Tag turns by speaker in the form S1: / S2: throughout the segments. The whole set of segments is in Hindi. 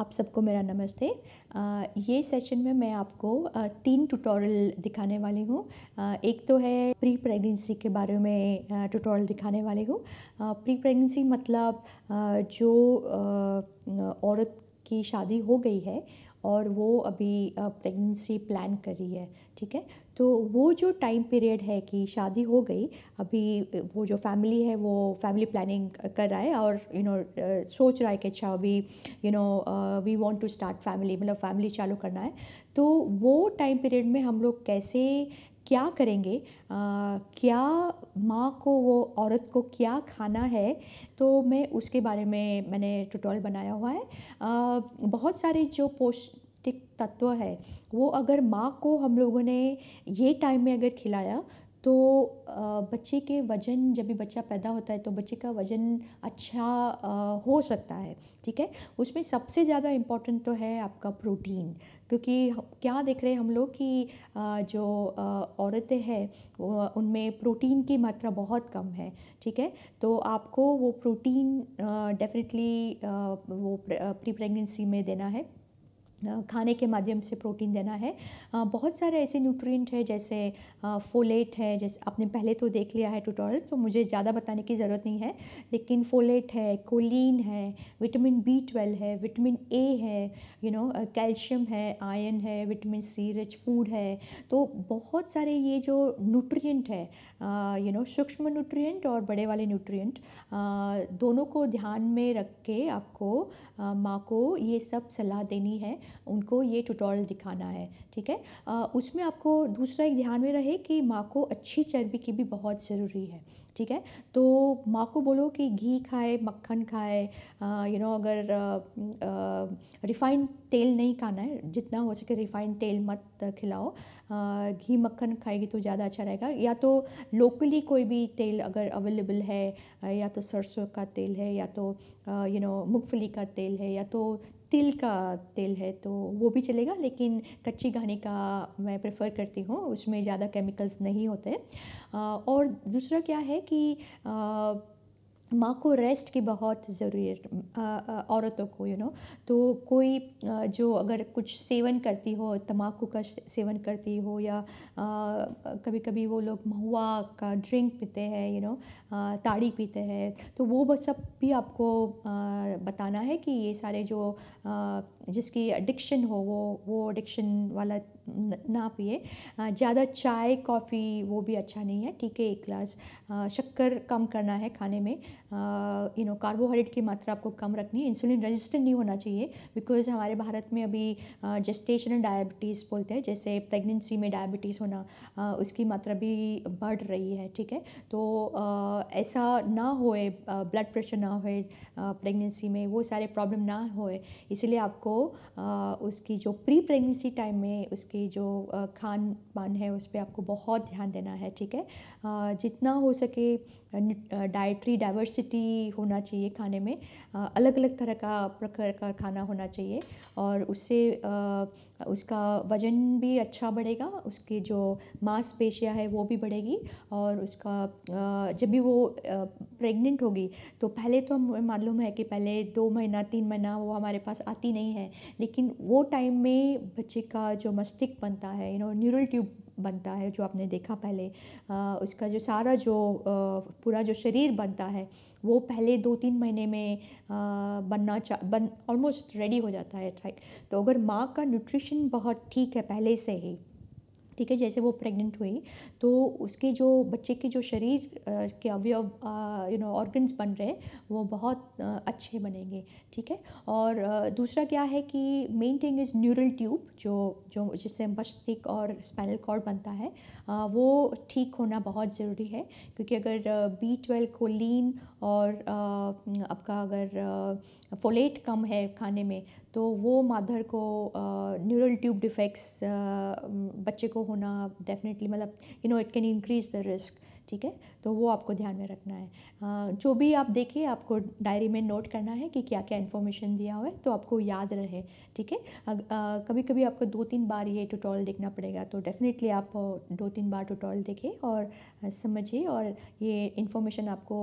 S1: आप सबको मेरा नमस्ते। ये सेशन में मैं आपको 3 ट्यूटोरियल दिखाने वाली हूँ। एक तो है प्री प्रेगनेंसी के बारे में ट्यूटोरियल दिखाने वाली हूँ। प्री प्रेगनेंसी मतलब जो औरत की शादी हो गई है और वो अभी प्रेगनेंसी प्लान कर रही है, ठीक है। तो वो जो टाइम पीरियड है कि शादी हो गई, अभी वो जो फैमिली है वो फैमिली प्लानिंग कर रहा है और सोच रहा है कि अच्छा अभी we want to start family, मतलब फैमिली चालू करना है। तो वो टाइम पीरियड में हम लोग कैसे क्या करेंगे, क्या माँ को, वो औरत को क्या खाना है, तो मैं उसके बारे में मैंने ट्यूटोरियल बनाया हुआ है। बहुत सारे जो पौष्टिक तत्व है वो अगर माँ को हम लोगों ने ये टाइम में अगर खिलाया तो बच्चे के वज़न, जब भी बच्चा पैदा होता है तो बच्चे का वज़न अच्छा हो सकता है, ठीक है। उसमें सबसे ज़्यादा इम्पोर्टेंट तो है आपका प्रोटीन, क्योंकि क्या देख रहे हैं हम लोग कि जो औरतें हैं उनमें प्रोटीन की मात्रा बहुत कम है, ठीक है। तो आपको वो प्रोटीन डेफिनेटली वो प्री प्रेगनेंसी में देना है, खाने के माध्यम से प्रोटीन देना है। बहुत सारे ऐसे न्यूट्रिएंट हैं जैसे फोलेट है, जैसे आपने पहले तो देख लिया है ट्यूटोरियल, तो मुझे ज़्यादा बताने की ज़रूरत नहीं है। लेकिन फोलेट है, कोलिन है, विटामिन B12 है, विटामिन A है, कैल्शियम है, आयरन है, विटामिन C रिच फूड है। तो बहुत सारे ये जो न्यूट्रिएंट है, सूक्ष्म न्यूट्रिएंट और बड़े वाले न्यूट्रिएंट, दोनों को ध्यान में रख के आपको माँ को ये सब सलाह देनी है, उनको ये ट्यूटोरियल दिखाना है, ठीक है। उसमें आपको दूसरा एक ध्यान में रहे कि माँ को अच्छी चर्बी की भी बहुत ज़रूरी है, ठीक है। तो माँ को बोलो कि घी खाए, मक्खन खाए, अगर रिफ़ाइंड तेल नहीं खाना है, जितना हो सके रिफ़ाइंड तेल मत खिलाओ। घी मक्खन खाएगी तो ज़्यादा अच्छा रहेगा। या तो लोकली कोई भी तेल अगर अवेलेबल है, या तो सरसों का तेल है, या तो मूंगफली का तेल है, या तो तिल का तेल है, तो वो भी चलेगा। लेकिन कच्ची घानी का मैं प्रेफर करती हूँ, उसमें ज़्यादा केमिकल्स नहीं होते। और दूसरा क्या है कि माँ को रेस्ट की बहुत ज़रूरी है, औरतों को, तो कोई जो अगर कुछ सेवन करती हो, तम्बाकू का सेवन करती हो, या कभी कभी वो लोग महुआ का ड्रिंक पीते हैं, ताड़ी पीते हैं, तो वो सब भी आपको बताना है कि ये सारे जो जिसकी एडिक्शन हो वो एडिक्शन वाला ना पिए। ज़्यादा चाय कॉफ़ी वो भी अच्छा नहीं है, ठीक है। 1 गिलास शक्कर कम करना है खाने में। कार्बोहाइड्रेट की मात्रा आपको कम रखनी है। इंसुलिन रेजिस्टेंट नहीं होना चाहिए, बिकॉज़ हमारे भारत में अभी जेस्टेशनल डायबिटीज़ बोलते हैं, जैसे प्रेगनेंसी में डायबिटीज़ होना, उसकी मात्रा भी बढ़ रही है, ठीक है। तो ऐसा ना होए, ब्लड प्रेशर ना होए प्रेगनेंसी में, वो सारे प्रॉब्लम ना होए, इसलिए आपको उसकी जो प्री प्रेगनेंसी टाइम में उसकी जो खान पान है उस पर आपको बहुत ध्यान देना है, ठीक है। जितना हो सके डाइटरी डाइवर्सिटी होना चाहिए खाने में, अलग अलग तरह का प्रकार का खाना होना चाहिए, और उससे उसका वज़न भी अच्छा बढ़ेगा, उसकी जो मांसपेशियाँ है वो भी बढ़ेगी, और उसका जब भी वो प्रेग्नेंट होगी तो पहले तो हमें मालूम है कि पहले 2 महीना 3 महीना वो हमारे पास आती नहीं है, लेकिन वो टाइम में बच्चे का जो मस्तिष्क बनता है, न्यूरल ट्यूब बनता है, जो आपने देखा पहले, उसका जो सारा जो पूरा जो शरीर बनता है वो पहले 2-3 महीने में बन ऑलमोस्ट रेडी हो जाता है, राइट। तो अगर माँ का न्यूट्रिशन बहुत ठीक है पहले से ही, ठीक है, जैसे वो प्रेग्नेंट हुई तो उसके जो बच्चे के जो शरीर के अवयव, ऑर्गन्स बन रहे हैं वो बहुत अच्छे बनेंगे, ठीक है। और दूसरा क्या है कि main thing is neural tube, जो जिससे मस्तिष्क और स्पाइनल कॉर्ड बनता है, वो ठीक होना बहुत ज़रूरी है। क्योंकि अगर B12 कोलिन और आपका अगर फोलेट कम है खाने में, तो वो मादर को न्यूरल ट्यूब डिफेक्ट्स बच्चे को होना डेफिनेटली, मतलब it can increase the risk, ठीक है। तो वो आपको ध्यान में रखना है। जो भी आप देखें आपको डायरी में नोट करना है कि क्या क्या इन्फॉर्मेशन दिया हुआ है, तो आपको याद रहे, ठीक है। कभी कभी आपको 2-3 बार ये ट्यूटोरियल देखना पड़ेगा, तो डेफिनेटली आप 2-3 बार ट्यूटोरियल देखें और समझिए। और ये इन्फॉर्मेशन आपको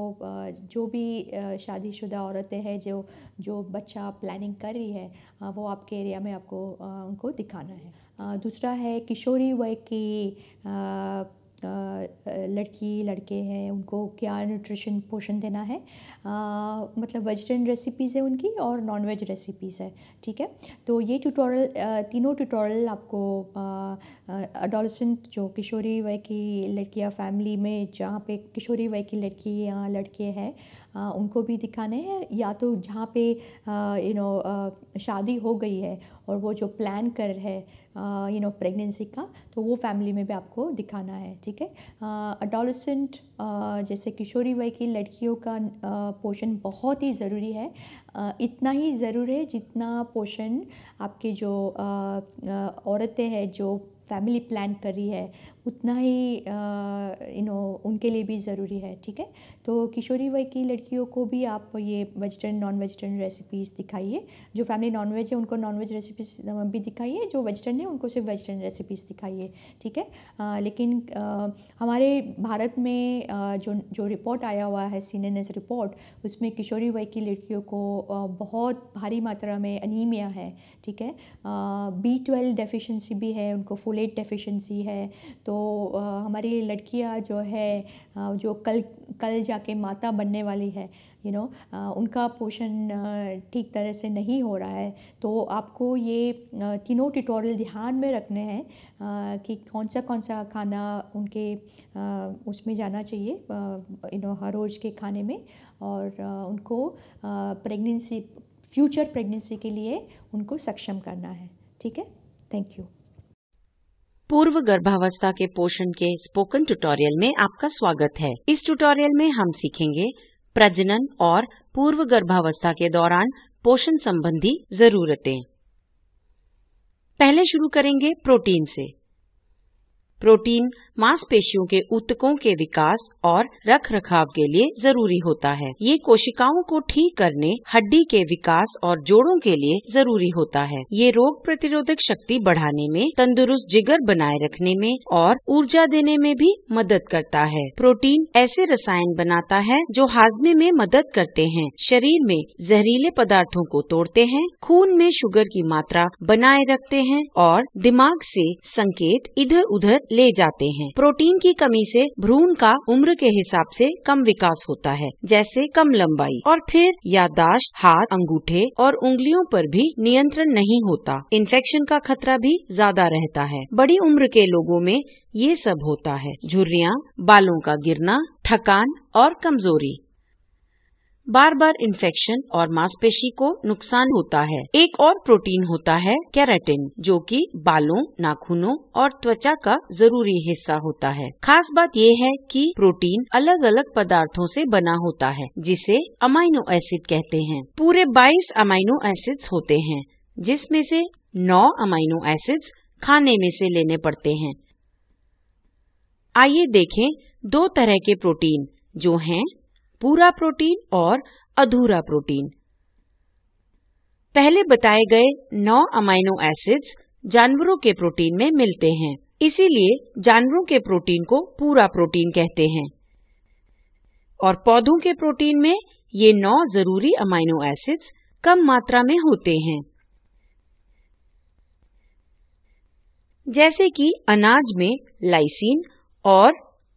S1: जो भी शादीशुदा औरतें हैं जो बच्चा प्लानिंग कर रही है, वो आपके एरिया में आपको उनको दिखाना है। दूसरा है किशोरी वय की लड़की लड़के हैं, उनको क्या न्यूट्रिशन पोषण देना है। मतलब वेजिटेरियन रेसिपीज़ है उनकी और नॉन वेज रेसिपीज़ है, ठीक है। तो ये ट्यूटोरियल, तीनों ट्यूटोरियल आपको एडोलेसेंट जो किशोरी वय की लड़कियां, फैमिली में जहाँ पे किशोरी वय की लड़की या लड़के हैं उनको भी दिखाने हैं, या तो जहाँ पे शादी हो गई है और वो जो प्लान कर रहे हैं प्रेगनेंसी का, तो वो फैमिली में भी आपको दिखाना है, ठीक है। एडोलेसेंट जैसे किशोरी वय की लड़कियों का पोषण बहुत ही ज़रूरी है। इतना ही ज़रूरी है जितना पोषण आपके जो औरतें हैं जो फैमिली प्लान कर रही है, उतना ही उनके लिए भी ज़रूरी है, ठीक है। तो किशोरी वय की लड़कियों को भी आप ये वेजिटेरियन नॉन वेजिटेरियन रेसिपीज़ दिखाइए। जो फैमिली नॉन वेज है उनको नॉन वेज रेसिपीज़ भी दिखाइए, जो वेजिटेरियन है उनको सिर्फ वेजिटेरियन रेसिपीज़ दिखाइए, ठीक है। लेकिन हमारे भारत में जो रिपोर्ट आया हुआ है, सीएनएस रिपोर्ट, उसमें किशोरी वय की लड़कियों को बहुत भारी मात्रा में अनीमिया है, ठीक है। B12 डेफिशिएंसी भी है, उनको फोलेट डेफिशिएंसी है। तो हमारी लड़कियां जो है जो कल जाके माता बनने वाली है, उनका पोषण ठीक तरह से नहीं हो रहा है। तो आपको ये तीनों ट्यूटोरियल ध्यान में रखने हैं कि कौन सा खाना उनके उसमें जाना चाहिए हर रोज़ के खाने में, और उनको फ्यूचर प्रेगनेंसी के लिए उनको सक्षम करना है, ठीक है। Thank you.
S2: पूर्व गर्भावस्था के पोषण के स्पोकन ट्यूटोरियल में आपका स्वागत है। इस ट्यूटोरियल में हम सीखेंगे प्रजनन और पूर्व गर्भावस्था के दौरान पोषण संबंधी जरूरतें। पहले शुरू करेंगे प्रोटीन से। प्रोटीन मांसपेशियों के ऊतकों के विकास और रखरखाव के लिए जरूरी होता है। ये कोशिकाओं को ठीक करने, हड्डी के विकास और जोड़ों के लिए जरूरी होता है। ये रोग प्रतिरोधक शक्ति बढ़ाने में, तंदुरुस्त जिगर बनाए रखने में और ऊर्जा देने में भी मदद करता है। प्रोटीन ऐसे रसायन बनाता है जो हाजमे में मदद करते हैं, शरीर में जहरीले पदार्थों को तोड़ते हैं, खून में शुगर की मात्रा बनाए रखते हैं और दिमाग से संकेत इधर उधर ले जाते हैं। प्रोटीन की कमी से भ्रूण का उम्र के हिसाब से कम विकास होता है, जैसे कम लंबाई, और फिर याददाश्त, हाथ, अंगूठे और उंगलियों पर भी नियंत्रण नहीं होता। इन्फेक्शन का खतरा भी ज्यादा रहता है। बड़ी उम्र के लोगों में ये सब होता है: झुर्रियां, बालों का गिरना, थकान और कमजोरी। बार बार इन्फेक्शन और मांसपेशी को नुकसान होता है। एक और प्रोटीन होता है केराटिन, जो कि बालों, नाखूनों और त्वचा का जरूरी हिस्सा होता है। खास बात ये है कि प्रोटीन अलग अलग पदार्थों से बना होता है, जिसे अमाइनो एसिड कहते हैं। पूरे 22 अमाइनो एसिड्स होते हैं, जिसमें से 9 अमाइनो एसिड्स खाने में से लेने पड़ते हैं। आइए देखें 2 तरह के प्रोटीन, जो हैं पूरा प्रोटीन और अधूरा प्रोटीन। पहले बताए गए 9 अमाइनो एसिड्स जानवरों के प्रोटीन में मिलते हैं, इसीलिए जानवरों के प्रोटीन को पूरा प्रोटीन कहते हैं। और पौधों के प्रोटीन में ये 9 जरूरी अमाइनो एसिड्स कम मात्रा में होते हैं। जैसे कि अनाज में लाइसीन और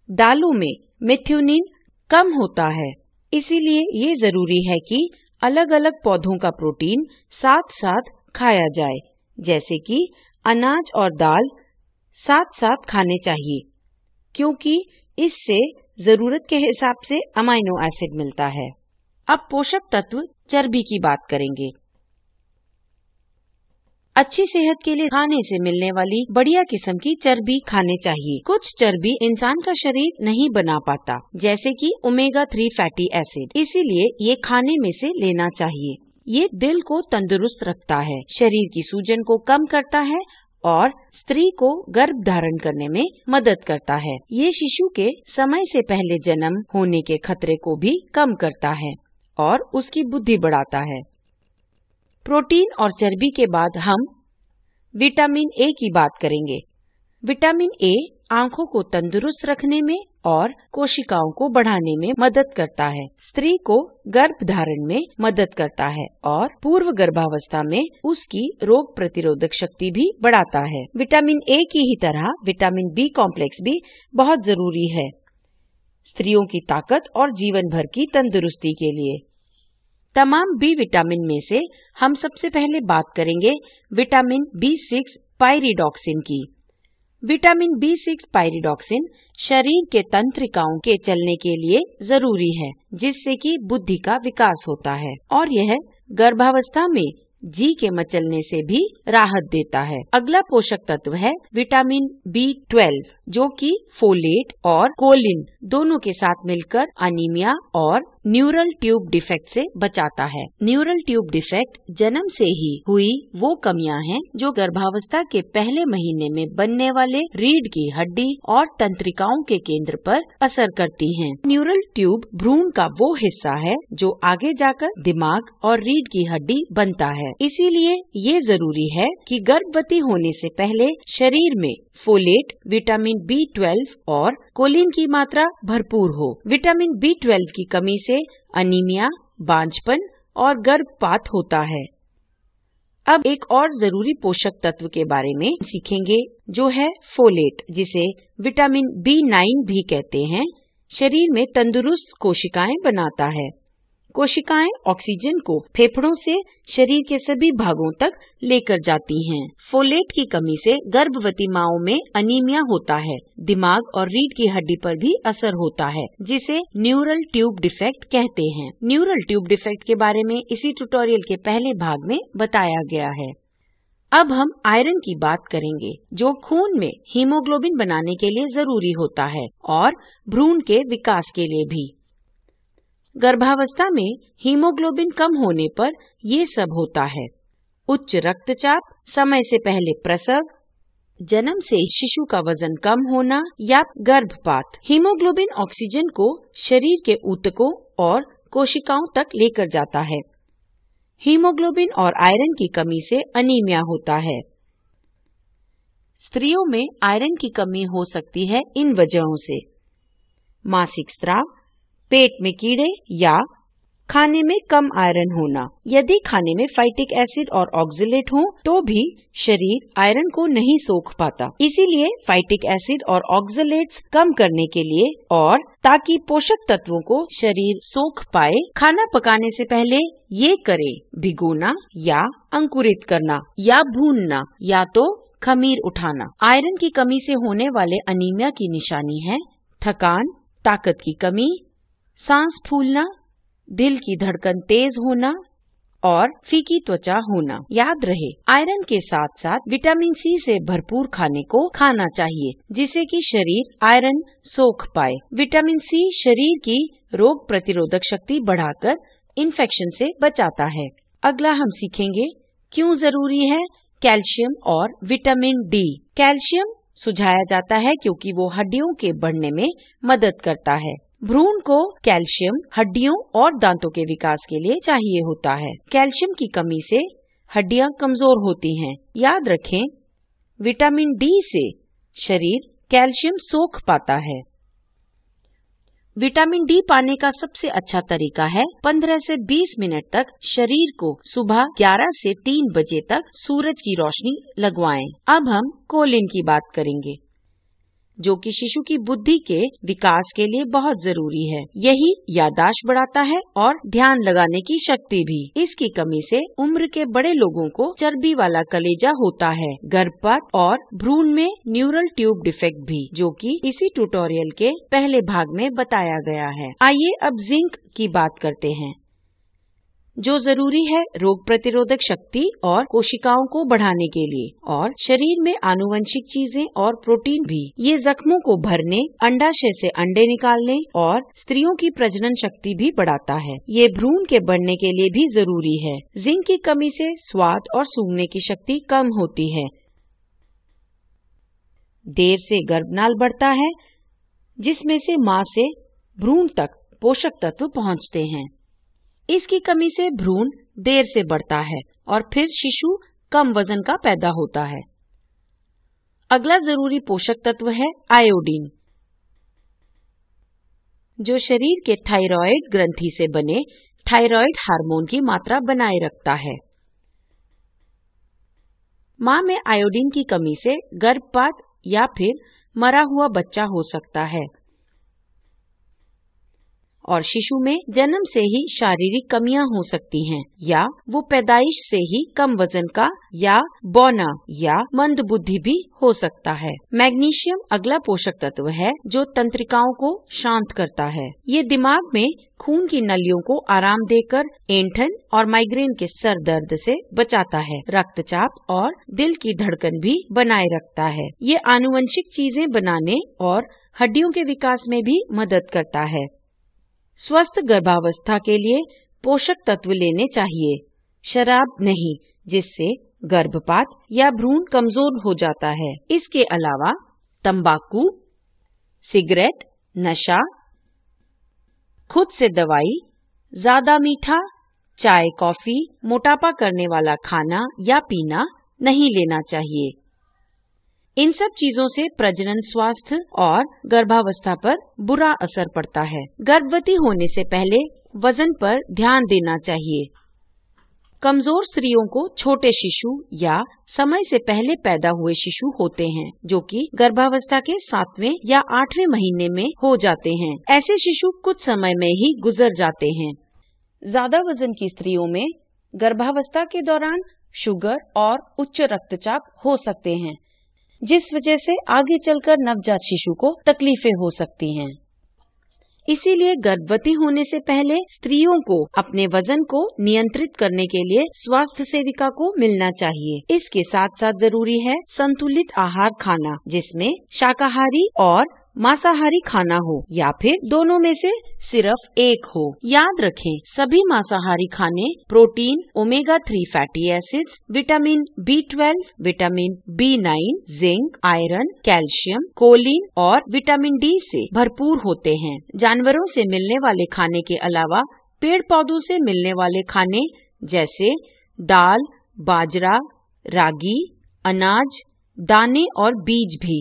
S2: दालों में मेथियोनिन कम होता है, इसीलिए ये जरूरी है कि अलग अलग पौधों का प्रोटीन साथ साथ खाया जाए। जैसे कि अनाज और दाल साथ साथ खाने चाहिए, क्योंकि इससे जरूरत के हिसाब से अमाइनो एसिड मिलता है। अब पोषक तत्व चर्बी की बात करेंगे। अच्छी सेहत के लिए खाने से मिलने वाली बढ़िया किस्म की चर्बी खाने चाहिए। कुछ चर्बी इंसान का शरीर नहीं बना पाता, जैसे कि ओमेगा 3 फैटी एसिड, इसीलिए ये खाने में से लेना चाहिए। ये दिल को तंदुरुस्त रखता है, शरीर की सूजन को कम करता है और स्त्री को गर्भ धारण करने में मदद करता है। ये शिशु के समय से पहले जन्म होने के खतरे को भी कम करता है और उसकी बुद्धि बढ़ाता है। प्रोटीन और चर्बी के बाद हम विटामिन ए की बात करेंगे। विटामिन ए आंखों को तंदुरुस्त रखने में और कोशिकाओं को बढ़ाने में मदद करता है। स्त्री को गर्भ धारण में मदद करता है और पूर्व गर्भावस्था में उसकी रोग प्रतिरोधक शक्ति भी बढ़ाता है। विटामिन ए की ही तरह विटामिन बी कॉम्प्लेक्स भी बहुत जरूरी है स्त्रियों की ताकत और जीवन भर की तंदुरुस्ती के लिए। तमाम बी विटामिन में से हम सबसे पहले बात करेंगे विटामिन B6 पायरिडॉक्सिन की। विटामिन B6 पायरिडॉक्सिन शरीर के तंत्रिकाओं के चलने के लिए जरूरी है, जिससे कि बुद्धि का विकास होता है और यह गर्भावस्था में जी के मचलने से भी राहत देता है। अगला पोषक तत्व है विटामिन B12, जो कि फोलेट और कोलिन दोनों के साथ मिलकर अनीमिया और न्यूरल ट्यूब डिफेक्ट से बचाता है। न्यूरल ट्यूब डिफेक्ट जन्म से ही हुई वो कमियां हैं जो गर्भावस्था के पहले महीने में बनने वाले रीढ़ की हड्डी और तंत्रिकाओं के केंद्र पर असर करती हैं। न्यूरल ट्यूब भ्रूण का वो हिस्सा है जो आगे जाकर दिमाग और रीढ़ की हड्डी बनता है। इसीलिए ये जरूरी है कि गर्भवती होने से पहले शरीर में फोलेट, विटामिन B12 और कोलिन की मात्रा भरपूर हो। विटामिन B12 की कमी से अनीमिया, बांझपन और गर्भपात होता है। अब एक और जरूरी पोषक तत्व के बारे में सीखेंगे, जो है फोलेट, जिसे विटामिन B9 भी कहते हैं। शरीर में तंदुरुस्त कोशिकाएं बनाता है। कोशिकाएं ऑक्सीजन को फेफड़ों से शरीर के सभी भागों तक लेकर जाती हैं। फोलेट की कमी से गर्भवती माओं में अनीमिया होता है। दिमाग और रीढ़ की हड्डी पर भी असर होता है, जिसे न्यूरल ट्यूब डिफेक्ट कहते हैं। न्यूरल ट्यूब डिफेक्ट के बारे में इसी ट्यूटोरियल के पहले भाग में बताया गया है। अब हम आयरन की बात करेंगे, जो खून में हीमोग्लोबिन बनाने के लिए जरूरी होता है और भ्रूण के विकास के लिए भी। गर्भावस्था में हीमोग्लोबिन कम होने पर ये सब होता है: उच्च रक्तचाप, समय से पहले प्रसव, जन्म से शिशु का वजन कम होना या गर्भपात। हीमोग्लोबिन ऑक्सीजन को शरीर के ऊतकों और कोशिकाओं तक लेकर जाता है। हीमोग्लोबिन और आयरन की कमी से अनीमिया होता है। स्त्रियों में आयरन की कमी हो सकती है इन वजहों से: मासिक स्राव, पेट में कीड़े या खाने में कम आयरन होना। यदि खाने में फाइटिक एसिड और ऑक्सलेट हो तो भी शरीर आयरन को नहीं सोख पाता। इसीलिए फाइटिक एसिड और ऑक्सलेट्स कम करने के लिए और ताकि पोषक तत्वों को शरीर सोख पाए, खाना पकाने से पहले ये करें: भिगोना या अंकुरित करना या भूनना या तो खमीर उठाना। आयरन की कमी से होने वाले अनीमिया की निशानी है थकान, ताकत की कमी, सांस फूलना, दिल की धड़कन तेज होना और फीकी त्वचा होना। याद रहे, आयरन के साथ साथ विटामिन सी से भरपूर खाने को खाना चाहिए, जिससे कि शरीर आयरन सोख पाए। विटामिन सी शरीर की रोग प्रतिरोधक शक्ति बढ़ाकर इन्फेक्शन से बचाता है। अगला हम सीखेंगे क्यों जरूरी है कैल्शियम और विटामिन डी। कैल्शियम सुझाया जाता है क्योंकि वो हड्डियों के बढ़ने में मदद करता है। भ्रूण को कैल्शियम हड्डियों और दांतों के विकास के लिए चाहिए होता है। कैल्शियम की कमी से हड्डियां कमजोर होती हैं। याद रखें, विटामिन डी से शरीर कैल्शियम सोख पाता है। विटामिन डी पाने का सबसे अच्छा तरीका है 15 से 20 मिनट तक शरीर को सुबह 11 से 3 बजे तक सूरज की रोशनी लगवाएं। अब हम कोलिन की बात करेंगे, जो कि शिशु की बुद्धि के विकास के लिए बहुत जरूरी है। यही याददाश्त बढ़ाता है और ध्यान लगाने की शक्ति भी। इसकी कमी से उम्र के बड़े लोगों को चर्बी वाला कलेजा होता है, गर्भपात और भ्रूण में न्यूरल ट्यूब डिफेक्ट भी, जो कि इसी ट्यूटोरियल के पहले भाग में बताया गया है। आइए अब जिंक की बात करते हैं, जो जरूरी है रोग प्रतिरोधक शक्ति और कोशिकाओं को बढ़ाने के लिए, और शरीर में आनुवंशिक चीजें और प्रोटीन भी। ये जख्मों को भरने, अंडाशय से अंडे निकालने और स्त्रियों की प्रजनन शक्ति भी बढ़ाता है। ये भ्रूण के बढ़ने के लिए भी जरूरी है। जिंक की कमी से स्वाद और सूंघने की शक्ति कम होती है। देर से गर्भनाल बढ़ता है, जिसमें से मां से भ्रूण तक पोषक तत्व पहुंचते हैं। इसकी कमी से भ्रूण देर से बढ़ता है और फिर शिशु कम वजन का पैदा होता है। अगला जरूरी पोषक तत्व है आयोडीन, जो शरीर के थायराइड ग्रंथि से बने थायराइड हार्मोन की मात्रा बनाए रखता है। मां में आयोडीन की कमी से गर्भपात या फिर मरा हुआ बच्चा हो सकता है और शिशु में जन्म से ही शारीरिक कमियां हो सकती हैं या वो पैदाइश से ही कम वजन का या बौना या मंद बुद्धि भी हो सकता है। मैग्नीशियम अगला पोषक तत्व है जो तंत्रिकाओं को शांत करता है। ये दिमाग में खून की नलियों को आराम देकर ऐंठन और माइग्रेन के सर दर्द से बचाता है। रक्तचाप और दिल की धड़कन भी बनाए रखता है। ये आनुवंशिक चीजें बनाने और हड्डियों के विकास में भी मदद करता है। स्वस्थ गर्भावस्था के लिए पोषक तत्व लेने चाहिए, शराब नहीं, जिससे गर्भपात या भ्रूण कमजोर हो जाता है। इसके अलावा तंबाकू, सिगरेट, नशा, खुद से दवाई, ज्यादा मीठा, चाय, कॉफी, मोटापा करने वाला खाना या पीना नहीं लेना चाहिए। इन सब चीजों से प्रजनन स्वास्थ्य और गर्भावस्था पर बुरा असर पड़ता है। गर्भवती होने से पहले वजन पर ध्यान देना चाहिए। कमजोर स्त्रियों को छोटे शिशु या समय से पहले पैदा हुए शिशु होते हैं, जो कि गर्भावस्था के 7वें या 8वें महीने में हो जाते हैं। ऐसे शिशु कुछ समय में ही गुजर जाते हैं। ज्यादा वजन की स्त्रियों में गर्भावस्था के दौरान शुगर और उच्च रक्तचाप हो सकते हैं, जिस वजह से आगे चलकर नवजात शिशु को तकलीफें हो सकती हैं। इसीलिए गर्भवती होने से पहले स्त्रियों को अपने वजन को नियंत्रित करने के लिए स्वास्थ्य सेविका को मिलना चाहिए। इसके साथ साथ जरूरी है संतुलित आहार खाना, जिसमें शाकाहारी और मांसाहारी खाना हो या फिर दोनों में से सिर्फ एक हो। याद रखें, सभी मांसाहारी खाने protein, omega 3 fatty acids, vitamin B12, vitamin B9, zinc, iron, calcium, choline और विटामिन D से भरपूर होते हैं। जानवरों से मिलने वाले खाने के अलावा पेड़ पौधों से मिलने वाले खाने जैसे दाल, बाजरा, रागी, अनाज, दाने और बीज भी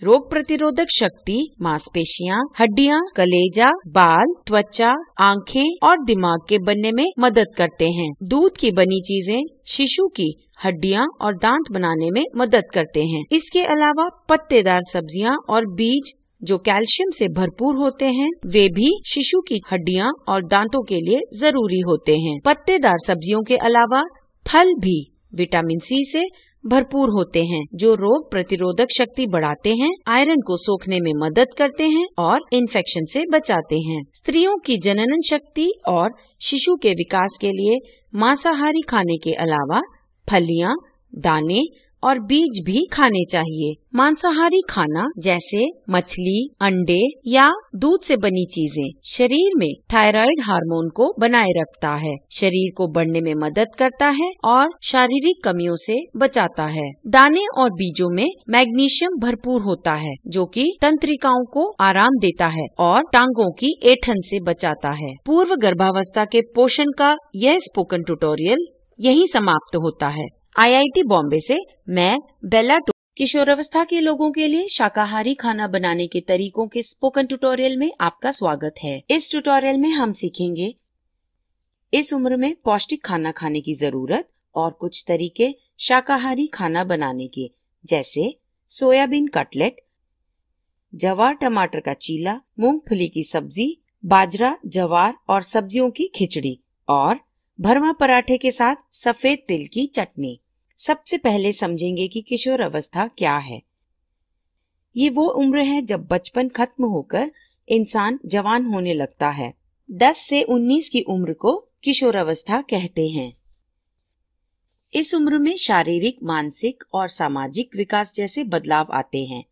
S2: रोग प्रतिरोधक शक्ति, मांसपेशियां, हड्डियां, कलेजा, बाल, त्वचा, आंखें और दिमाग के बनने में मदद करते हैं। दूध की बनी चीजें शिशु की हड्डियां और दांत बनाने में मदद करते हैं। इसके अलावा पत्तेदार सब्जियां और बीज जो कैल्शियम से भरपूर होते हैं, वे भी शिशु की हड्डियां और दांतों के लिए जरूरी होते हैं। पत्तेदार सब्जियों के अलावा फल भी विटामिन C से भरपूर होते हैं, जो रोग प्रतिरोधक शक्ति बढ़ाते हैं, आयरन को सोखने में मदद करते हैं और इन्फेक्शन से बचाते हैं। स्त्रियों की जननन शक्ति और शिशु के विकास के लिए मांसाहारी खाने के अलावा फलियां, दाने और बीज भी खाने चाहिए। मांसाहारी खाना जैसे मछली, अंडे या दूध से बनी चीजें शरीर में थायराइड हार्मोन को बनाए रखता है, शरीर को बढ़ने में मदद करता है और शारीरिक कमियों से बचाता है। दाने और बीजों में मैग्नीशियम भरपूर होता है, जो कि तंत्रिकाओं को आराम देता है और टांगों की ऐंठन से बचाता है। पूर्व गर्भावस्था के पोषण का यह स्पोकन ट्यूटोरियल यहीं समाप्त होता है। IIT बॉम्बे से मैं बेला किशोरावस्था के लोगों के लिए शाकाहारी खाना बनाने के तरीकों के स्पोकन ट्यूटोरियल में आपका स्वागत है। इस ट्यूटोरियल में हम सीखेंगे इस उम्र में पौष्टिक खाना खाने की जरूरत और कुछ तरीके शाकाहारी खाना बनाने के, जैसे सोयाबीन कटलेट, जवार टमाटर का चीला, मूंगफली की सब्जी, बाजरा, जवार और सब्जियों की खिचड़ी और भरमा पराठे के साथ सफेद तिल की चटनी। सबसे पहले समझेंगे कि किशोर अवस्था क्या है। ये वो उम्र है जब बचपन खत्म होकर इंसान जवान होने लगता है। 10 से 19 की उम्र को किशोर अवस्था कहते हैं। इस उम्र में शारीरिक, मानसिक और सामाजिक विकास जैसे बदलाव आते हैं।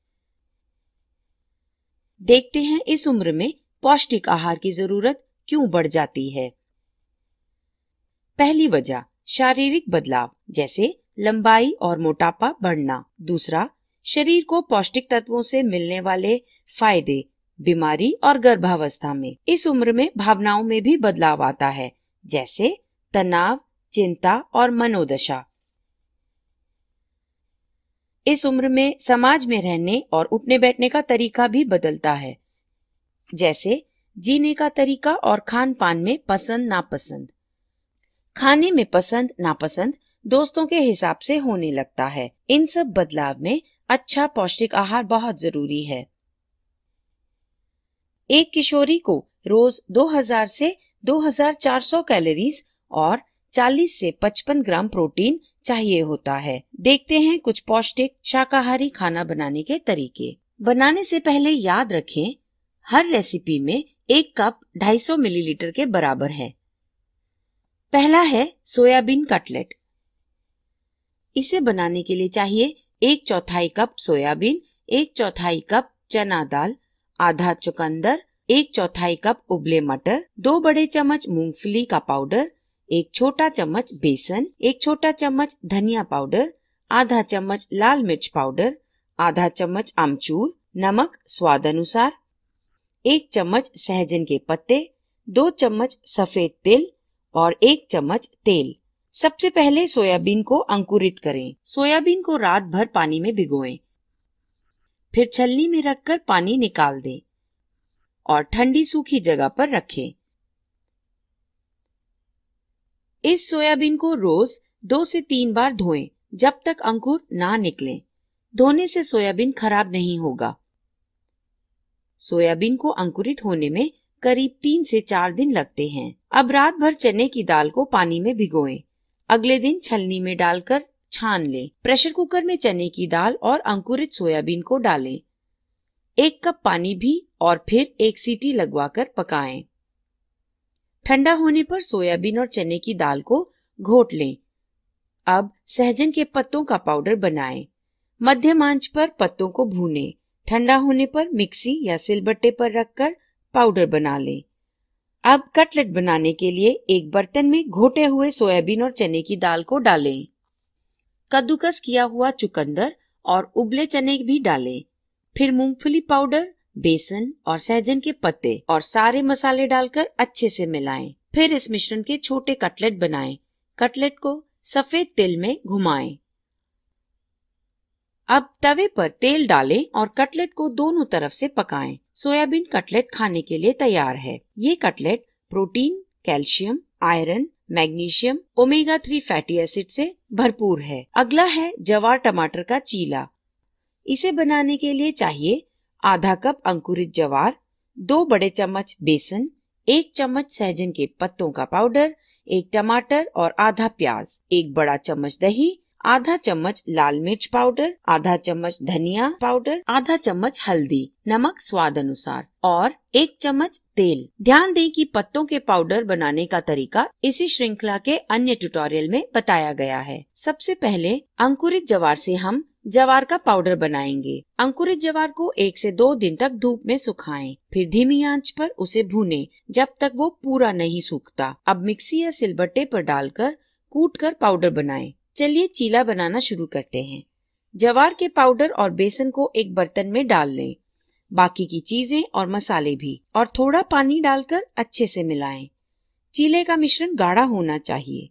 S2: देखते हैं इस उम्र में पौष्टिक आहार की जरूरत क्यों बढ़ जाती है। पहली वजह शारीरिक बदलाव जैसे लंबाई और मोटापा बढ़ना। दूसरा, शरीर को पौष्टिक तत्वों से मिलने वाले फायदे, बीमारी और गर्भावस्था में। इस उम्र में भावनाओं में भी बदलाव आता है, जैसे तनाव, चिंता और मनोदशा। इस उम्र में समाज में रहने और उठने बैठने का तरीका भी बदलता है, जैसे जीने का तरीका और खान पान में पसंद नापसंद। खाने में पसंद नापसंद दोस्तों के हिसाब से होने लगता है। इन सब बदलाव में अच्छा पौष्टिक आहार बहुत जरूरी है। एक किशोरी को रोज 2000 से 2400 कैलोरीज और 40 से 55 ग्राम प्रोटीन चाहिए होता है। देखते हैं कुछ पौष्टिक शाकाहारी खाना बनाने के तरीके। बनाने से पहले याद रखें, हर रेसिपी में 1 कप 250 मिलीलीटर के बराबर है। पहला है सोयाबीन कटलेट। इसे बनाने के लिए चाहिए 1/4 कप सोयाबीन, 1/4 कप चना दाल, आधा चुकंदर, 1/4 कप उबले मटर, 2 बड़े चम्मच मूंगफली का पाउडर, 1 छोटा चम्मच बेसन, 1 छोटा चम्मच धनिया पाउडर, आधा चम्मच लाल मिर्च पाउडर, आधा चम्मच आमचूर, नमक स्वाद अनुसार, 1 चम्मच सहजन के पत्ते, 2 चम्मच सफेद तिल और 1 चम्मच तेल। सबसे पहले सोयाबीन को अंकुरित करें। सोयाबीन को रात भर पानी में भिगोएं, फिर छलनी में रखकर पानी निकाल दें और ठंडी सूखी जगह पर रखें। इस सोयाबीन को रोज 2 से 3 बार धोएं जब तक अंकुर ना निकलें। धोने से सोयाबीन खराब नहीं होगा। सोयाबीन को अंकुरित होने में करीब 3 से 4 दिन लगते हैं। अब रात भर चने की दाल को पानी में भिगोएं। अगले दिन छलनी में डालकर छान लें। प्रेशर कुकर में चने की दाल और अंकुरित सोयाबीन को डालें। 1 कप पानी भी और फिर 1 सीटी लगवाकर पकाएं। ठंडा होने पर सोयाबीन और चने की दाल को घोट लें। अब सहजन के पत्तों का पाउडर बनाएं। मध्यम आंच पर पत्तों को भूनें। ठंडा होने पर मिक्सी या सिलबट्टे पर रखकर पाउडर बना लें। अब कटलेट बनाने के लिए एक बर्तन में घोटे हुए सोयाबीन और चने की दाल को डालें। कद्दूकस किया हुआ चुकंदर और उबले चने भी डालें। फिर मूंगफली पाउडर, बेसन और सहजन के पत्ते और सारे मसाले डालकर अच्छे से मिलाएं। फिर इस मिश्रण के छोटे कटलेट बनाएं। कटलेट को सफेद तिल में घुमाएं। अब तवे पर तेल डालें और कटलेट को दोनों तरफ से पकाएं। सोयाबीन कटलेट खाने के लिए तैयार है। ये cutlet protein, calcium, iron, magnesium, omega 3 fatty acid से भरपूर है। अगला है जवार टमाटर का चीला। इसे बनाने के लिए चाहिए आधा कप अंकुरित जवार, 2 बड़े चम्मच बेसन, 1 चम्मच सहजन के पत्तों का पाउडर, 1 टमाटर और आधा प्याज, 1 बड़ा चम्मच दही, आधा चम्मच लाल मिर्च पाउडर, आधा चम्मच धनिया पाउडर, आधा चम्मच हल्दी, नमक स्वाद अनुसार और 1 चम्मच तेल। ध्यान दें कि पत्तों के पाउडर बनाने का तरीका इसी श्रृंखला के अन्य ट्यूटोरियल में बताया गया है। सबसे पहले अंकुरित जवार से हम जवार का पाउडर बनाएंगे। अंकुरित जवार को 1 से 2 दिन तक धूप में सुखाएं, फिर धीमी आंच पर उसे भूनें जब तक वो पूरा नहीं सूखता। अब मिक्सी या सिलबट्टे पर डालकर कूट कर पाउडर बनाएं। चलिए चीला बनाना शुरू करते हैं। जवार के पाउडर और बेसन को एक बर्तन में डाल लें। बाकी की चीजें और मसाले भी और थोड़ा पानी डालकर अच्छे से मिलाएं। चीले का मिश्रण गाढ़ा होना चाहिए।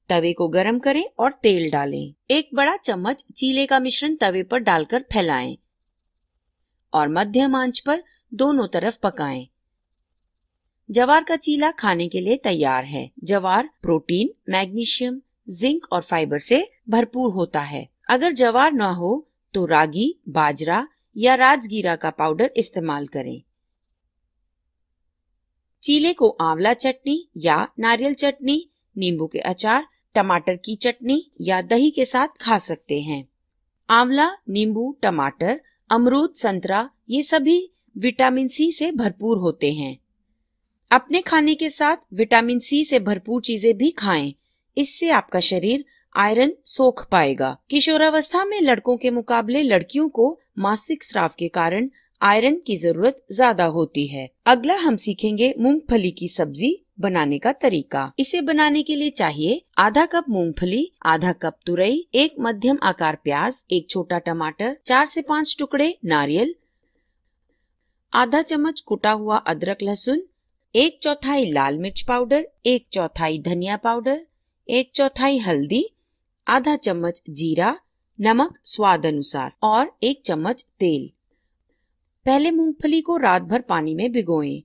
S2: तवे को गरम करें और तेल डालें। 1 बड़ा चम्मच चीले का मिश्रण तवे पर डालकर फैलाएं और मध्यम आंच पर दोनों तरफ पकाएं। जवार का चीला खाने के लिए तैयार है। जवार प्रोटीन, मैग्नीशियम, जिंक और फाइबर से भरपूर होता है। अगर जवार न हो तो रागी, बाजरा या राजगीरा का पाउडर इस्तेमाल करें। चीले को आंवला चटनी या नारियल चटनी, नींबू के अचार, टमाटर की चटनी या दही के साथ खा सकते हैं। आंवला, नींबू, टमाटर, अमरूद, संतरा ये सभी विटामिन सी से भरपूर होते हैं। अपने खाने के साथ विटामिन सी से भरपूर चीजें भी खाएं। इससे आपका शरीर आयरन सोख पाएगा। किशोरावस्था में लड़कों के मुकाबले लड़कियों को मासिक स्राव के कारण आयरन की जरूरत ज्यादा होती है। अगला हम सीखेंगे मूंगफली की सब्जी बनाने का तरीका। इसे बनाने के लिए चाहिए आधा कप मूंगफली, आधा कप तुरई, एक मध्यम आकार प्याज, एक छोटा टमाटर, 4 से 5 टुकड़े नारियल, आधा चम्मच कुटा हुआ अदरक लहसुन, 1/4 लाल मिर्च पाउडर, 1/4 धनिया पाउडर, 1/4 हल्दी, आधा चम्मच जीरा, नमक स्वाद अनुसार और 1 चम्मच तेल। पहले मूंगफली को रात भर पानी में भिगोएं,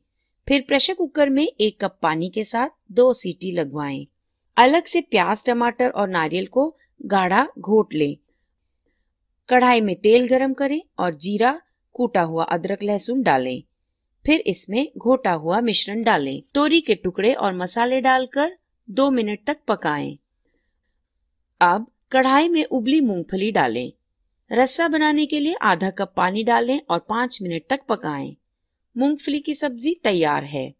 S2: फिर प्रेशर कुकर में 1 कप पानी के साथ 2 सीटी लगवाएं। अलग से प्याज, टमाटर और नारियल को गाढ़ा घोट लें। कढ़ाई में तेल गरम करें और जीरा, कूटा हुआ अदरक लहसुन डालें। फिर इसमें घोटा हुआ मिश्रण डालें। तोरी के टुकड़े और मसाले डालकर 2 मिनट तक पकाएं। अब कढ़ाई में उबली मूंगफली डालें। रस्सा बनाने के लिए आधा कप पानी डालें और 5 मिनट तक पकाएं। मूंगफली की सब्जी तैयार है।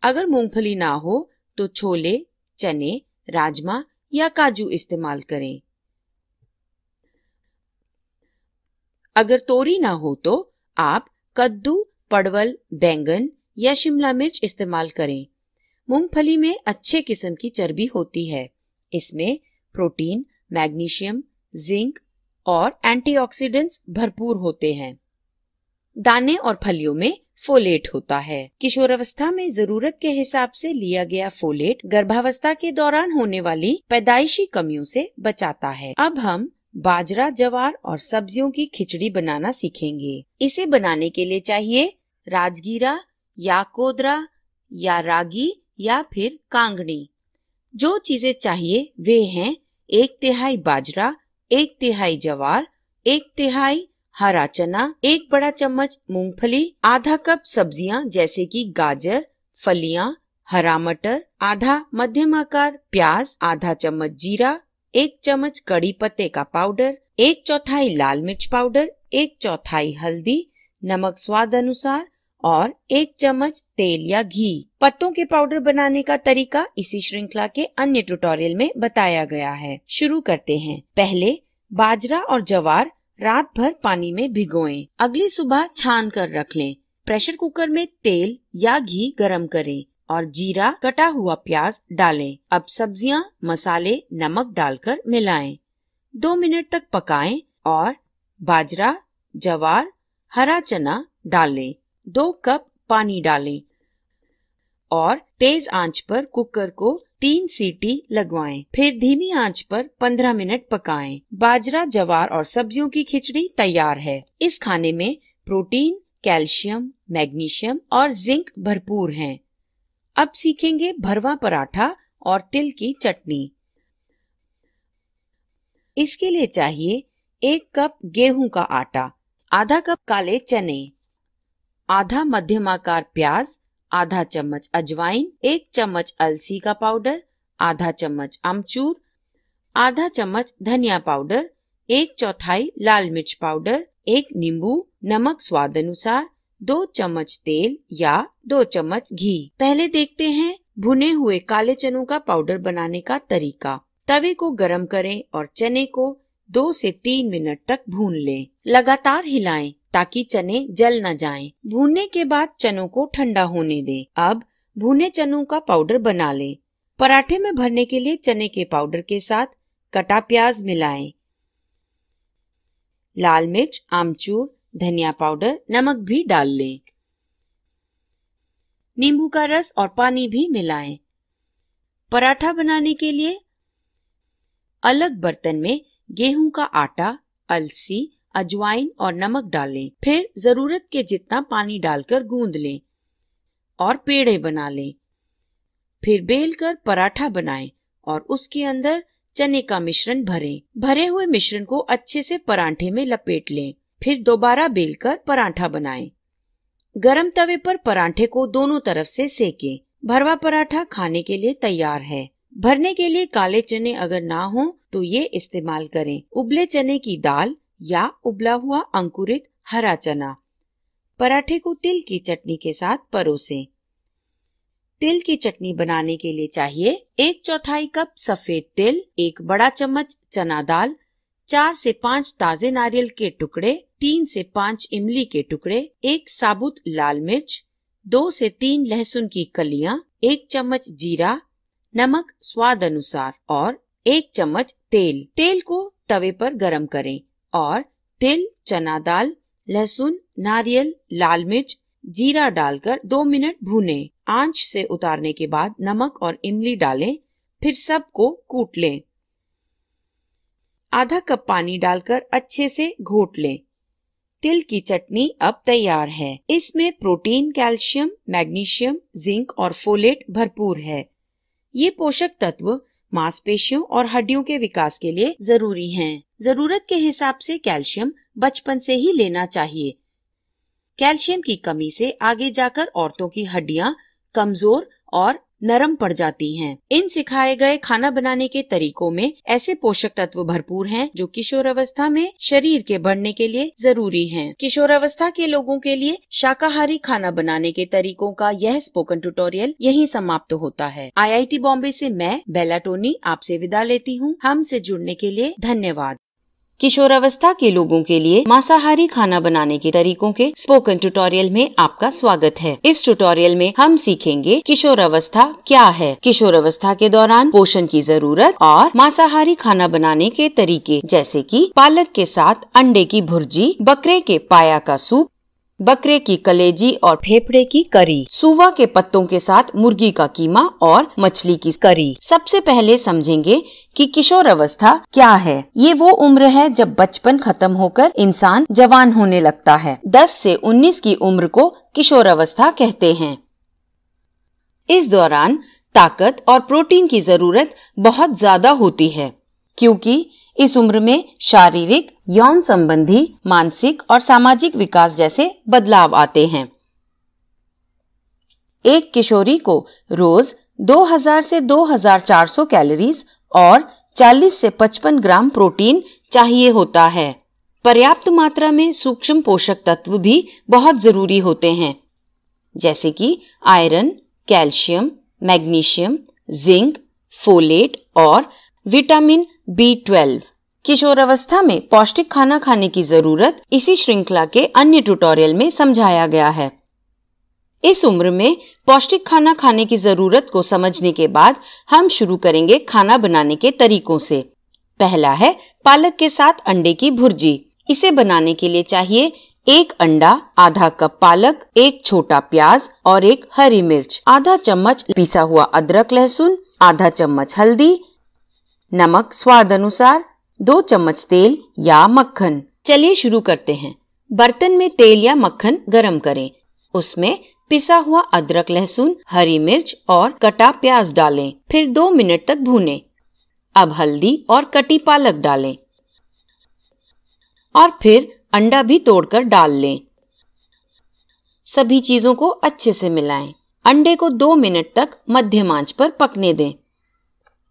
S2: अगर मूंगफली ना हो तो छोले, चने, राजमा या काजू इस्तेमाल करें। अगर तोरी ना हो तो आप कद्दू, परवल, बैंगन या शिमला मिर्च इस्तेमाल करें। मूंगफली में अच्छे किस्म की चर्बी होती है। इसमें प्रोटीन, मैग्नीशियम, जिंक और एंटीऑक्सीडेंट्स भरपूर होते हैं। दाने और फलियों में फोलेट होता है। किशोरावस्था में जरूरत के हिसाब से लिया गया फोलेट गर्भावस्था के दौरान होने वाली पैदाइशी कमियों से बचाता है। अब हम बाजरा, जवार और सब्जियों की खिचड़ी बनाना सीखेंगे। इसे बनाने के लिए चाहिए राजगीरा या कोदरा या रागी या फिर कांगनी। जो चीजें चाहिए वे हैं 1/3 बाजरा, 1/3 जवार, 1/3 हरा चना, 1 बड़ा चम्मच मूंगफली, आधा कप सब्जियां जैसे कि गाजर, फलियां, हरा मटर, आधा मध्यम आकार प्याज, आधा चम्मच जीरा, 1 चम्मच कड़ी पत्ते का पाउडर, 1/4 लाल मिर्च पाउडर, 1/4 हल्दी, नमक स्वाद अनुसार और 1 चम्मच तेल या घी। पत्तों के पाउडर बनाने का तरीका इसी श्रृंखला के अन्य ट्यूटोरियल में बताया गया है। शुरू करते हैं। पहले बाजरा और जवार रात भर पानी में भिगोएं। अगली सुबह छान कर रख लें। प्रेशर कुकर में तेल या घी गरम करें और जीरा, कटा हुआ प्याज डालें। अब सब्जियां, मसाले, नमक डालकर मिलाएं। 2 मिनट तक पकाएं और बाजरा, जवार, हरा चना डालें। 2 कप पानी डालें और तेज आंच पर कुकर को 3 सीटी लगवाएं। फिर धीमी आंच पर 15 मिनट पकाएं। बाजरा, जवार और सब्जियों की खिचड़ी तैयार है। इस खाने में प्रोटीन, कैल्शियम, मैग्नीशियम और जिंक भरपूर हैं। अब सीखेंगे भरवा पराठा और तिल की चटनी। इसके लिए चाहिए 1 कप गेहूं का आटा, आधा कप काले चने, आधा मध्यम आकार प्याज, आधा चम्मच अजवाइन, 1 चम्मच अलसी का पाउडर, आधा चम्मच अमचूर, आधा चम्मच धनिया पाउडर, 1/4 लाल मिर्च पाउडर, 1 नींबू, नमक स्वाद अनुसार, 2 चम्मच तेल या 2 चम्मच घी। पहले देखते हैं भुने हुए काले चनों का पाउडर बनाने का तरीका। तवे को गरम करें और चने को 2 से 3 मिनट तक भून लें। लगातार हिलाएं ताकि चने जल न जाएं। भूनने के बाद चनों को ठंडा होने दें। अब भुने चनों का पाउडर बना लें। पराठे में भरने के लिए चने के पाउडर के साथ कटा प्याज मिलाएं। लाल मिर्च, आमचूर, धनिया पाउडर, नमक भी डाल लें। नींबू का रस और पानी भी मिलाएं। पराठा बनाने के लिए अलग बर्तन में गेहूं का आटा, अलसी, अजवाइन और नमक डालें। फिर जरूरत के जितना पानी डालकर गूंद लें और पेड़े बना लें। फिर बेलकर पराठा बनाएं और उसके अंदर चने का मिश्रण भरें। भरे हुए मिश्रण को अच्छे से पराठे में लपेट लें। फिर दोबारा बेलकर पराठा बनाएं। गरम तवे पर पराठे को दोनों तरफ से सेकें। भरवा पराठा खाने के लिए तैयार है। भरने के लिए काले चने अगर ना हो तो ये इस्तेमाल करें। उबले चने की दाल या उबला हुआ अंकुरित हरा चना। पराठे को तिल की चटनी के साथ परोसें। तिल की चटनी बनाने के लिए चाहिए 1/4 कप सफेद तिल, 1 बड़ा चम्मच चना दाल, 4 से 5 ताजे नारियल के टुकड़े, 3 से 5 इमली के टुकड़े, 1 साबुत लाल मिर्च, 2 से 3 लहसुन की कलियां, 1 चम्मच जीरा, नमक स्वाद अनुसार और 1 चम्मच तेल। तेल को तवे पर गरम करें और तिल, चना दाल, लहसुन, नारियल, लाल मिर्च, जीरा डालकर 2 मिनट भूनें। आंच से उतारने के बाद नमक और इमली डालें, फिर सबको कूट लें। आधा कप पानी डालकर अच्छे से घोट लें। तिल की चटनी अब तैयार है। इसमें प्रोटीन, कैल्शियम, मैग्नीशियम, जिंक और फोलेट भरपूर है। ये पोषक तत्व मांसपेशियों और हड्डियों के विकास के लिए जरूरी हैं। जरूरत के हिसाब से कैल्शियम बचपन से ही लेना चाहिए। कैल्शियम की कमी से आगे जाकर औरतों की हड्डियां कमजोर और नरम पड़ जाती हैं। इन सिखाए गए खाना बनाने के तरीकों में ऐसे पोषक तत्व भरपूर हैं जो किशोरावस्था में शरीर के बढ़ने के लिए जरूरी हैं। किशोरावस्था के लोगों के लिए शाकाहारी खाना बनाने के तरीकों का यह स्पोकन ट्यूटोरियल यहीं समाप्त होता है। IIT बॉम्बे से मैं बेला टोनी आपसे विदा लेती हूँ। हमसे जुड़ने के लिए धन्यवाद। किशोरावस्था के लोगों के लिए मांसाहारी खाना बनाने के तरीकों के स्पोकन ट्यूटोरियल में आपका स्वागत है। इस ट्यूटोरियल में हम सीखेंगे किशोरावस्था क्या है, किशोरावस्था के दौरान पोषण की जरूरत और मांसाहारी खाना बनाने के तरीके, जैसे कि पालक के साथ अंडे की भुर्जी, बकरे के पाया का सूप, बकरे की कलेजी और फेफड़े की करी, सूवा के पत्तों के साथ मुर्गी का कीमा और मछली की करी। सबसे पहले समझेंगे कि किशोरावस्था क्या है। ये वो उम्र है जब बचपन खत्म होकर इंसान जवान होने लगता है। 10 से 19 की उम्र को किशोरावस्था कहते हैं। इस दौरान ताकत और प्रोटीन की जरूरत बहुत ज्यादा होती है, क्योंकि इस उम्र में शारीरिक, यौन संबंधी, मानसिक और सामाजिक विकास जैसे बदलाव आते हैं। एक किशोरी को रोज 2000 से 2400 कैलोरीज और 40 से 55 ग्राम प्रोटीन चाहिए होता है। पर्याप्त मात्रा में सूक्ष्म पोषक तत्व भी बहुत जरूरी होते हैं, जैसे कि iron, calcium, magnesium, zinc, folate और विटामिन B12। किशोरावस्था में पौष्टिक खाना खाने की जरूरत इसी श्रृंखला के अन्य ट्यूटोरियल में समझाया गया है। इस उम्र में पौष्टिक खाना खाने की जरूरत को समझने के बाद हम शुरू करेंगे खाना बनाने के तरीकों से। पहला है पालक के साथ अंडे की भुर्जी। इसे बनाने के लिए चाहिए 1 अंडा, आधा कप पालक, 1 छोटा प्याज और 1 हरी मिर्च, आधा चम्मच पिसा हुआ अदरक लहसुन, आधा चम्मच हल्दी, नमक स्वाद अनुसार, 2 चम्मच तेल या मक्खन। चलिए शुरू करते हैं। बर्तन में तेल या मक्खन गरम करें। उसमें पिसा हुआ अदरक लहसुन, हरी मिर्च और कटा प्याज डालें, फिर 2 मिनट तक भूनें। अब हल्दी और कटी पालक डालें और फिर अंडा भी तोड़कर डाल लें। सभी चीजों को अच्छे से मिलाएं। अंडे को 2 मिनट तक मध्यम आंच पर पकने दें।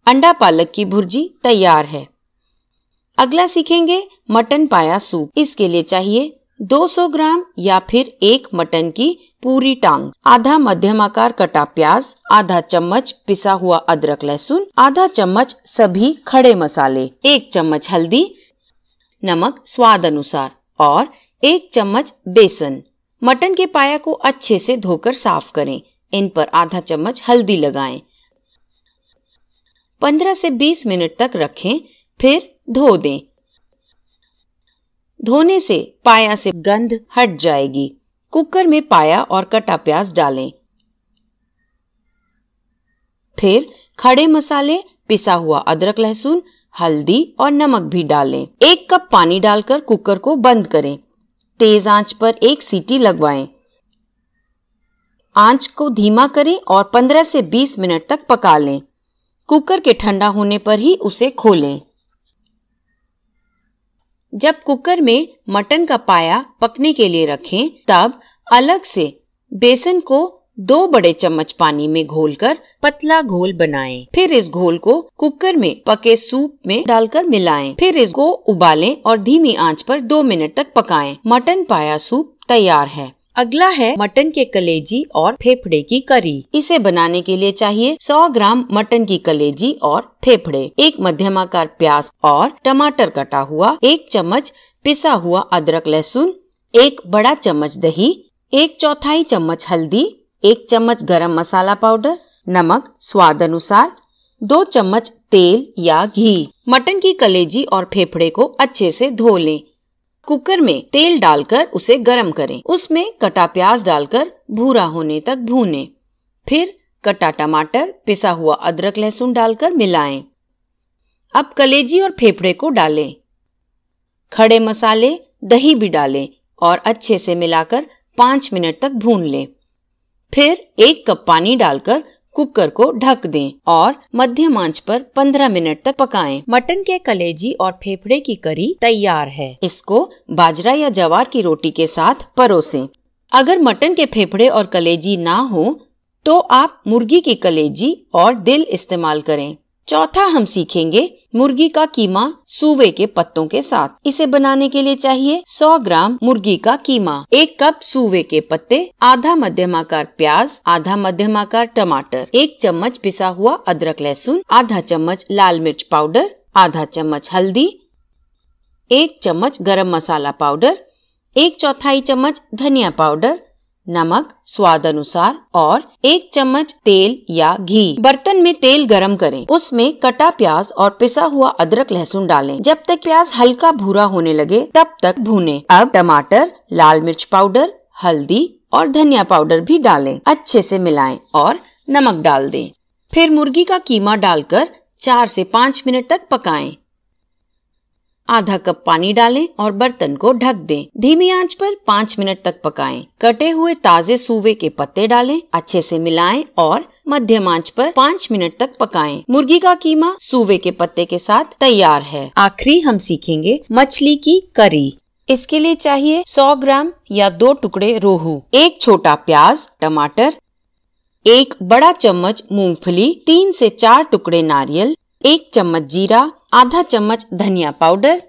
S2: अंडा पालक की भुर्जी तैयार है। अगला सीखेंगे मटन पाया सूप। इसके लिए चाहिए 200 ग्राम या फिर 1 मटन की पूरी टांग, आधा मध्यम आकार कटा प्याज, आधा चम्मच पिसा हुआ अदरक लहसुन, आधा चम्मच सभी खड़े मसाले, 1 चम्मच हल्दी, नमक स्वाद अनुसार और 1 चम्मच बेसन। मटन के पाया को अच्छे से धोकर साफ करें। इन पर आधा चम्मच हल्दी लगाएं। 15 से 20 मिनट तक रखें, फिर धो दें। धोने से पाया से गंध हट जाएगी। कुकर में पाया और कटा प्याज डालें। फिर खड़े मसाले, पिसा हुआ अदरक लहसुन, हल्दी और नमक भी डालें। 1 कप पानी डालकर कुकर को बंद करें। तेज आंच पर 1 सीटी लगवाएं। आंच को धीमा करें और 15 से 20 मिनट तक पका लें। कुकर के ठंडा होने पर ही उसे खोलें। जब कुकर में मटन का पाया पकने के लिए रखें, तब अलग से बेसन को 2 बड़े चम्मच पानी में घोलकर पतला घोल बनाएं। फिर इस घोल को कुकर में पके सूप में डालकर मिलाएं। फिर इसको उबालें और धीमी आंच पर 2 मिनट तक पकाएं। मटन पाया सूप तैयार है। अगला है मटन के कलेजी और फेफड़े की करी। इसे बनाने के लिए चाहिए 100 ग्राम मटन की कलेजी और फेफड़े, 1 मध्यम आकार प्याज और टमाटर कटा हुआ, 1 चम्मच पिसा हुआ अदरक लहसुन, 1 बड़ा चम्मच दही, 1/4 चम्मच हल्दी, 1 चम्मच गरम मसाला पाउडर, नमक स्वाद अनुसार, 2 चम्मच तेल या घी। मटन की कलेजी और फेफड़े को अच्छे से धो लें। कुकर में तेल डालकर उसे गरम करें। उसमें कटा प्याज डालकर भूरा होने तक भूनें। फिर कटा टमाटर, पिसा हुआ अदरक लहसुन डालकर मिलाएं। अब कलेजी और फेफड़े को डालें। खड़े मसाले, दही भी डालें और अच्छे से मिलाकर 5 मिनट तक भून लें। फिर 1 कप पानी डालकर कुकर को ढक दें और मध्यम आंच पर 15 मिनट तक पकाएं। मटन के कलेजी और फेफड़े की करी तैयार है। इसको बाजरा या ज्वार की रोटी के साथ परोसें। अगर मटन के फेफड़े और कलेजी ना हो तो आप मुर्गी की कलेजी और दिल इस्तेमाल करें। चौथा हम सीखेंगे मुर्गी का कीमा सूवे के पत्तों के साथ। इसे बनाने के लिए चाहिए 100 ग्राम मुर्गी का कीमा, 1 कप सूवे के पत्ते, आधा मध्यमाकार प्याज, आधा मध्यमाकार टमाटर, 1 चम्मच पिसा हुआ अदरक लहसुन, आधा चम्मच लाल मिर्च पाउडर, आधा चम्मच हल्दी, 1 चम्मच गरम मसाला पाउडर, 1/4 चम्मच धनिया पाउडर, नमक स्वाद अनुसार और 1 चम्मच तेल या घी। बर्तन में तेल गरम करें। उसमें कटा प्याज और पिसा हुआ अदरक लहसुन डालें। जब तक प्याज हल्का भूरा होने लगे तब तक भूनें। अब टमाटर, लाल मिर्च पाउडर, हल्दी और धनिया पाउडर भी डालें। अच्छे से मिलाएं और नमक डाल दें। फिर मुर्गी का कीमा डालकर 4 से 5 मिनट तक पकाएं। आधा कप पानी डालें और बर्तन को ढक दें। धीमी आंच पर 5 मिनट तक पकाएं। कटे हुए ताजे सूवे के पत्ते डालें, अच्छे से मिलाएं और मध्यम आंच पर 5 मिनट तक पकाएं। मुर्गी का कीमा सूवे के पत्ते के साथ तैयार है। आखिरी हम सीखेंगे मछली की करी। इसके लिए चाहिए 100 ग्राम या 2 टुकड़े रोहू, 1 छोटा प्याज, टमाटर, 1 बड़ा चम्मच मूंगफली, 3 से 4 टुकड़े नारियल, 1 चम्मच जीरा, आधा चम्मच धनिया पाउडर,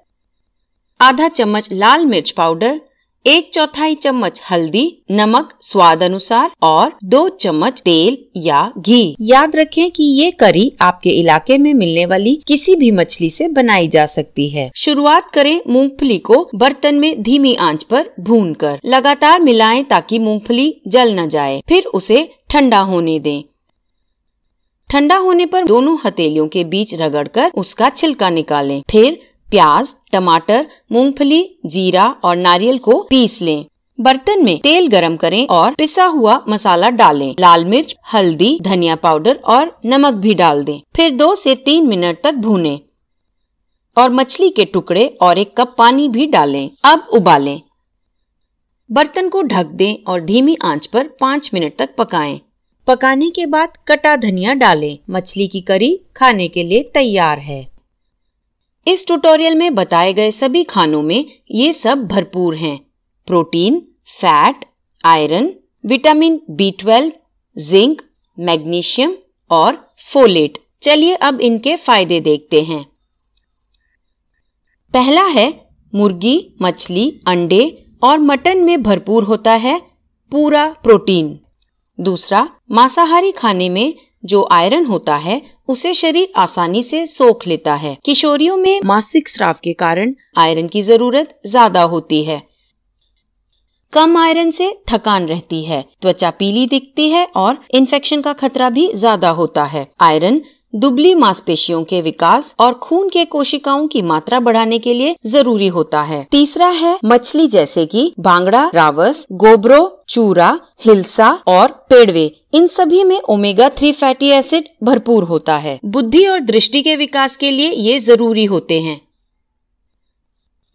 S2: आधा चम्मच लाल मिर्च पाउडर, 1/4 चम्मच हल्दी, नमक स्वाद अनुसार और 2 चम्मच तेल या घी। याद रखें कि ये करी आपके इलाके में मिलने वाली किसी भी मछली से बनाई जा सकती है। शुरुआत करें मूंगफली को बर्तन में धीमी आंच पर भूनकर। लगातार मिलाएं ताकि मूंगफली जल न जाए। फिर उसे ठंडा होने दें। ठंडा होने पर दोनों हथेलियों के बीच रगड़कर उसका छिलका निकालें। फिर प्याज, टमाटर, मूंगफली, जीरा और नारियल को पीस लें। बर्तन में तेल गरम करें और पिसा हुआ मसाला डालें। लाल मिर्च, हल्दी, धनिया पाउडर और नमक भी डाल दें। फिर 2 से 3 मिनट तक भूनें और मछली के टुकड़े और 1 कप पानी भी डालें। अब उबालें। बर्तन को ढक दें और धीमी आंच पर 5 मिनट तक पकाएं। पकाने के बाद कटा धनिया डालें। मछली की करी खाने के लिए तैयार है। इस ट्यूटोरियल में बताए गए सभी खानों में ये सब भरपूर हैं। Protein, fat, iron, vitamin B12, zinc, magnesium और फोलेट। चलिए अब इनके फायदे देखते हैं। पहला है मुर्गी, मछली, अंडे और मटन में भरपूर होता है पूरा प्रोटीन। दूसरा, मांसाहारी खाने में जो आयरन होता है उसे शरीर आसानी से सोख लेता है। किशोरियों में मासिक स्राव के कारण आयरन की जरूरत ज्यादा होती है। कम आयरन से थकान रहती है, त्वचा पीली दिखती है और इन्फेक्शन का खतरा भी ज्यादा होता है। आयरन दुबली मांसपेशियों के विकास और खून के कोशिकाओं की मात्रा बढ़ाने के लिए जरूरी होता है। तीसरा है मछली जैसे कि बांगड़ा, रावस, गोब्रो, चूरा, हिल्सा और पेड़वे। इन सभी में ओमेगा 3 फैटी एसिड भरपूर होता है। बुद्धि और दृष्टि के विकास के लिए ये जरूरी होते हैं।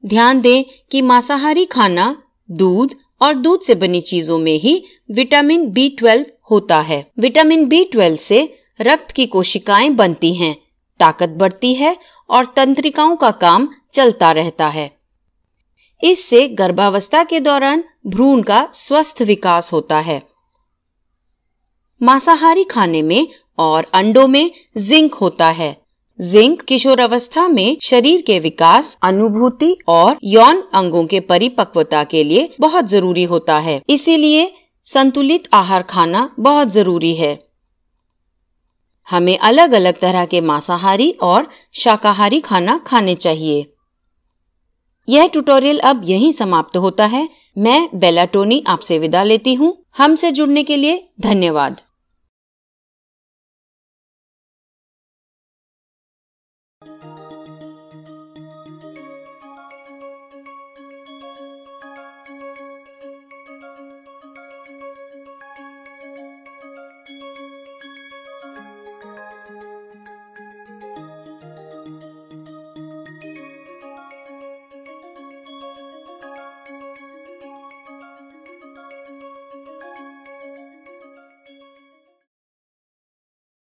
S2: ध्यान दें कि मांसाहारी खाना, दूध और दूध से बनी चीजों में ही विटामिन B12 होता है। विटामिन B12 से रक्त की कोशिकाएं बनती हैं, ताकत बढ़ती है और तंत्रिकाओं का काम चलता रहता है। इससे गर्भावस्था के दौरान भ्रूण का स्वस्थ विकास होता है। मांसाहारी खाने में और अंडों में जिंक होता है। जिंक किशोरावस्था में शरीर के विकास, अनुभूति और यौन अंगों के परिपक्वता के लिए बहुत जरूरी होता है। इसीलिए संतुलित आहार खाना बहुत जरूरी है। हमें अलग अलग तरह के मांसाहारी और शाकाहारी खाना खाने चाहिए। यह ट्यूटोरियल अब यहीं समाप्त होता है। मैं बेला टोनी आपसे विदा लेती हूँ। हमसे जुड़ने के लिए धन्यवाद।